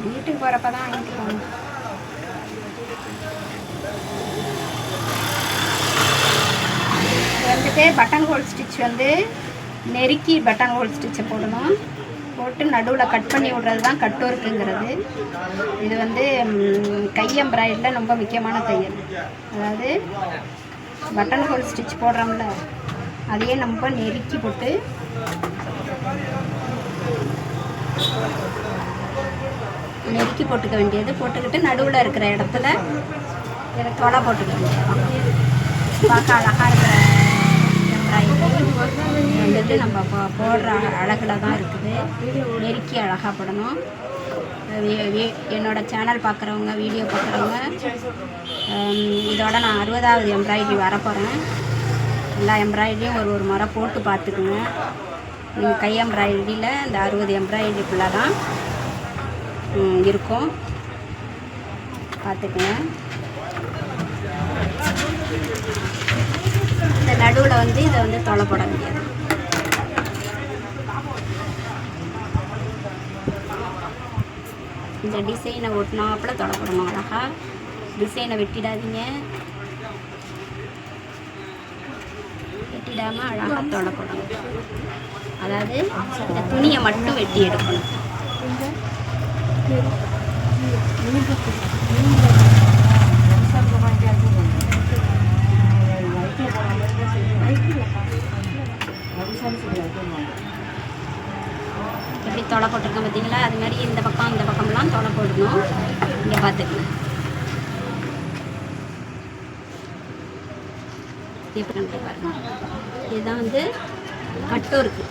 வீட்டுக்கு போகிறப்ப தான் வாங்கிட்டு போகணும். வந்துட்டு பட்டன் ஹோல் ஸ்டிச் வந்து நெருக்கி பட்டன் ஹோல் ஸ்டிச்சை போடணும். போட்டு நடுவில் கட் பண்ணி விடுறது தான் கட் ஒர்க்குங்கிறது. இது வந்து கை எம்ப்ராய்டரியில் ரொம்ப முக்கியமான தையல். அதாவது பட்டன் ஹோல் ஸ்டிச் போடுறோம்ல, அதையே நம்ம நெருக்கி போட்டு நெருக்கி போட்டுக்க வேண்டியது. போட்டுக்கிட்டு நடுவில் இருக்கிற இடத்துல தொலை போட்டுக்க வேண்டியது. பார்க்க அழகாக இருக்கிற எம்ப்ராய்டரி வந்துட்டு நம்ம போடுற அழகில் தான் இருக்குது. நெருக்கி அழகாக போடணும். என்னோடய சேனல் பார்க்குறவங்க, வீடியோ பார்க்குறவங்க, இதோட நான் 60வது எம்ப்ராய்டரி வரப்போகிறேன். எல்லா எம்ப்ராய்டரியும் ஒரு முறை போட்டு பார்த்துக்குங்க. நீங்கள் கை எம்ப்ராய்டரியில் இந்த 60 எம்ப்ராய்டரிக்குள்ளே தான் இருக்கும், பார்த்துக்குங்க. இந்த நடுவில் வந்து இதை வந்து தொலை போட முடியாது. இந்த டிசைனை ஒட்டினாப்புல தொலை போடணும். அழகாக டிசைனை வெட்டிடாதீங்க, வெட்டிடாமல் அழகாக தொலை போடணும். அதாவது இந்த துணியை மட்டும் வெட்டி எடுக்கணும். எப்படி தொலை போட்டிருக்கேன் பார்த்தீங்களா? அது மாதிரி இந்த பக்கம் இந்த பக்கம்லாம் தொலை போடணும். இங்கே பார்த்துக்கணும். எப்படி பாருங்க, இதுதான் வந்து கட் ஒர்க்கு.